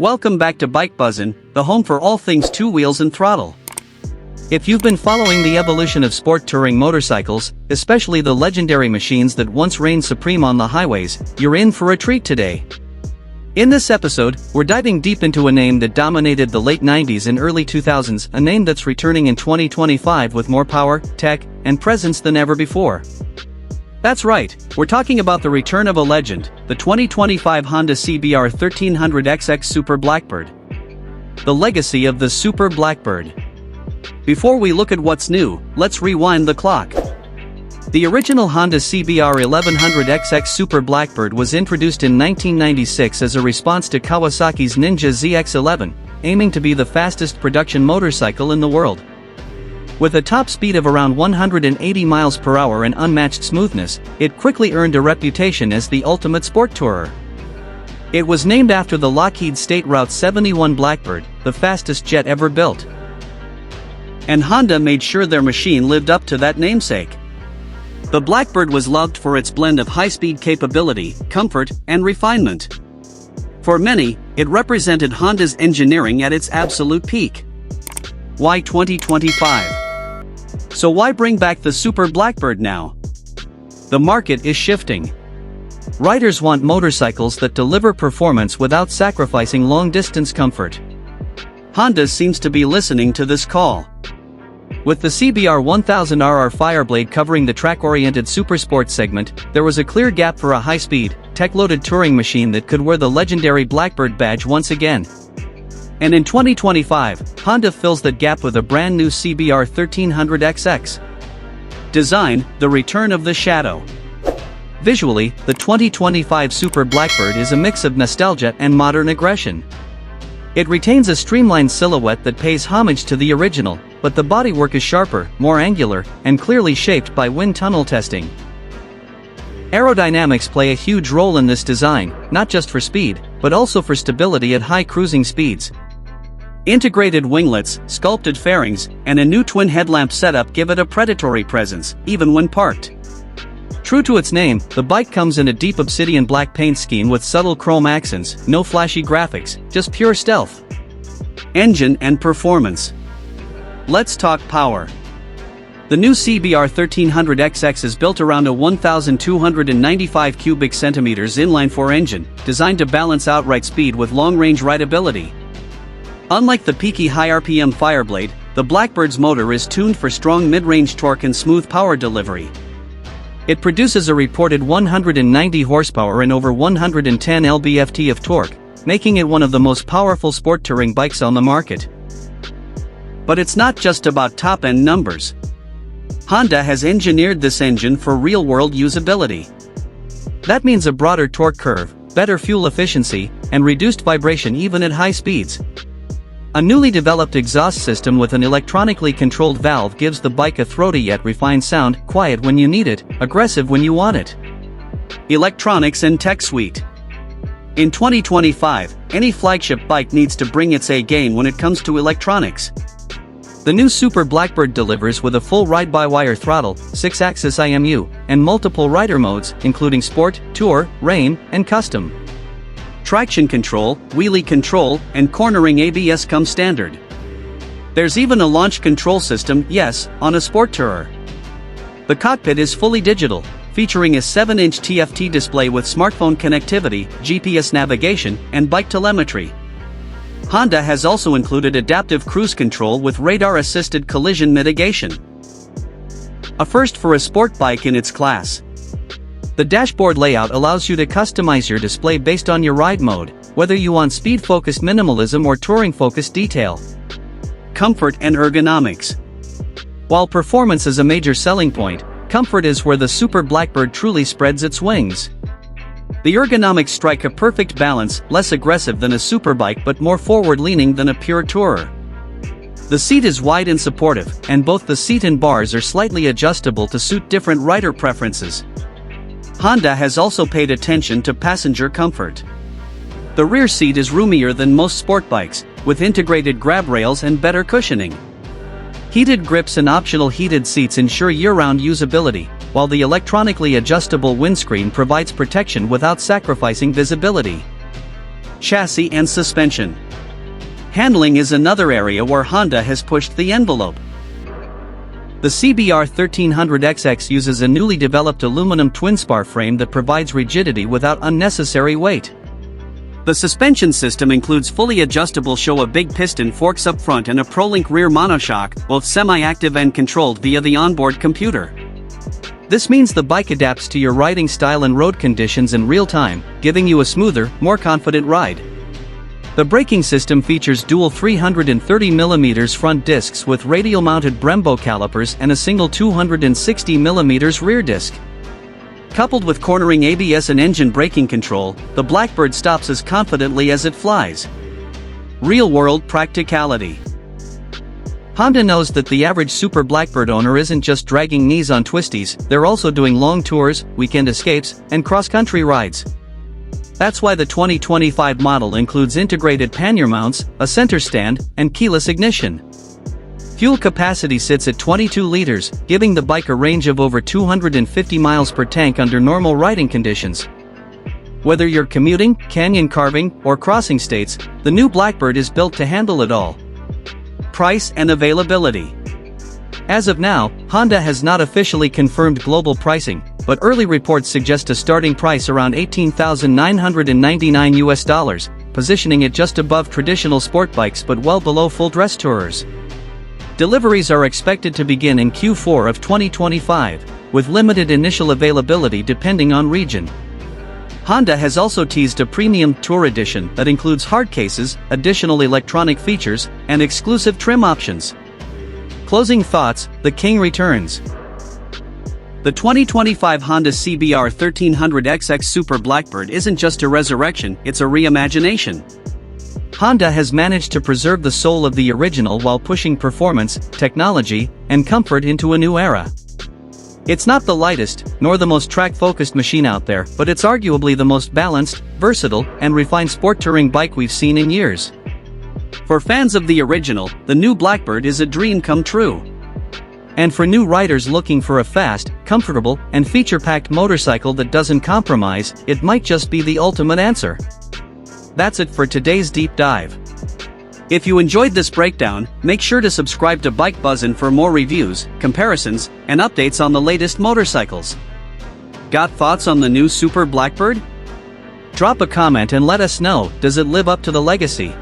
Welcome back to Bike Buzzin', the home for all things two wheels and throttle. If you've been following the evolution of sport touring motorcycles, especially the legendary machines that once reigned supreme on the highways, you're in for a treat today. In this episode, we're diving deep into a name that dominated the late 90s and early 2000s, a name that's returning in 2025 with more power, tech, and presence than ever before. That's right, we're talking about the return of a legend, the 2025 Honda CBR 1300xx Super Blackbird. The legacy of the Super Blackbird. Before we look at what's new, let's rewind the clock. The original Honda CBR 1300xx Super Blackbird was introduced in 1996 as a response to Kawasaki's Ninja ZX-11, aiming to be the fastest production motorcycle in the world. With a top speed of around 180 miles per hour and unmatched smoothness, it quickly earned a reputation as the ultimate sport tourer. It was named after the Lockheed State Route 71 Blackbird, the fastest jet ever built. And Honda made sure their machine lived up to that namesake. The Blackbird was loved for its blend of high-speed capability, comfort, and refinement. For many, it represented Honda's engineering at its absolute peak. Why 2025? So why bring back the Super Blackbird now? The market is shifting. Riders want motorcycles that deliver performance without sacrificing long-distance comfort. Honda seems to be listening to this call. With the CBR 1000RR Fireblade covering the track-oriented supersport segment, there was a clear gap for a high-speed, tech-loaded touring machine that could wear the legendary Blackbird badge once again. And in 2025, Honda fills that gap with a brand new CBR 1300xx. Design, the return of the Shadow. Visually, the 2025 Super Blackbird is a mix of nostalgia and modern aggression. It retains a streamlined silhouette that pays homage to the original, but the bodywork is sharper, more angular, and clearly shaped by wind tunnel testing. Aerodynamics play a huge role in this design, not just for speed, but also for stability at high cruising speeds. Integrated winglets, sculpted fairings, and a new twin headlamp setup give it a predatory presence, even when parked. True to its name, the bike comes in a deep obsidian black paint scheme with subtle chrome accents, no flashy graphics, just pure stealth. Engine and performance. Let's talk power. The new CBR 1300xx is built around a 1,295 cubic centimeters inline-4 engine, designed to balance outright speed with long-range rideability. Unlike the peaky high RPM Fireblade, the Blackbird's motor is tuned for strong mid-range torque and smooth power delivery. It produces a reported 190 horsepower and over 110 lb-ft of torque, making it one of the most powerful sport touring bikes on the market. But it's not just about top-end numbers. Honda has engineered this engine for real-world usability. That means a broader torque curve, better fuel efficiency, and reduced vibration even at high speeds. A newly developed exhaust system with an electronically controlled valve gives the bike a throaty yet refined sound, quiet when you need it, aggressive when you want it. Electronics and tech suite. In 2025, any flagship bike needs to bring its A game when it comes to electronics. The new Super Blackbird delivers with a full ride-by-wire throttle, 6-axis IMU, and multiple rider modes, including Sport, Tour, Rain, and Custom. Traction control, wheelie control, and cornering ABS come standard. There's even a launch control system, yes, on a sport tourer. The cockpit is fully digital, featuring a 7-inch TFT display with smartphone connectivity, GPS navigation, and bike telemetry. Honda has also included adaptive cruise control with radar-assisted collision mitigation. A first for a sport bike in its class. The dashboard layout allows you to customize your display based on your ride mode, whether you want speed-focused minimalism or touring-focused detail. Comfort and ergonomics. While performance is a major selling point, comfort is where the Super Blackbird truly spreads its wings. The ergonomics strike a perfect balance, less aggressive than a superbike but more forward-leaning than a pure tourer. The seat is wide and supportive, and both the seat and bars are slightly adjustable to suit different rider preferences. Honda has also paid attention to passenger comfort. The rear seat is roomier than most sport bikes, with integrated grab rails and better cushioning. Heated grips and optional heated seats ensure year-round usability, while the electronically adjustable windscreen provides protection without sacrificing visibility. chassis and suspension. Handling is another area where Honda has pushed the envelope. The CBR 1300XX uses a newly developed aluminum twin-spar frame that provides rigidity without unnecessary weight. The suspension system includes fully adjustable show-a-big piston forks up front and a ProLink rear monoshock, both semi-active and controlled via the onboard computer. This means the bike adapts to your riding style and road conditions in real time, giving you a smoother, more confident ride. The braking system features dual 330mm front discs with radial-mounted Brembo calipers and a single 260mm rear disc. Coupled with cornering ABS and engine braking control, the Blackbird stops as confidently as it flies. Real-world practicality. Honda knows that the average Super Blackbird owner isn't just dragging knees on twisties, they're also doing long tours, weekend escapes, and cross-country rides. That's why the 2025 model includes integrated pannier mounts, a center stand, and keyless ignition. Fuel capacity sits at 22 liters, giving the bike a range of over 250 miles per tank under normal riding conditions. Whether you're commuting, canyon carving, or crossing states, the new Blackbird is built to handle it all. Price and availability. As of now, Honda has not officially confirmed global pricing, but early reports suggest a starting price around $18,999 US, positioning it just above traditional sport bikes but well below full-dress tourers. Deliveries are expected to begin in Q4 of 2025, with limited initial availability depending on region. Honda has also teased a premium Tour edition that includes hard cases, additional electronic features, and exclusive trim options. Closing thoughts, the King returns. The 2025 Honda CBR 1300xx Super Blackbird isn't just a resurrection, it's a reimagination. Honda has managed to preserve the soul of the original while pushing performance, technology, and comfort into a new era. It's not the lightest, nor the most track-focused machine out there, but it's arguably the most balanced, versatile, and refined sport touring bike we've seen in years. For fans of the original, the new Blackbird is a dream come true. And for new riders looking for a fast, comfortable, and feature-packed motorcycle that doesn't compromise, it might just be the ultimate answer. That's it for today's deep dive. If you enjoyed this breakdown, make sure to subscribe to Bike Buzzin' for more reviews, comparisons, and updates on the latest motorcycles. Got thoughts on the new Super Blackbird? Drop a comment and let us know, does it live up to the legacy?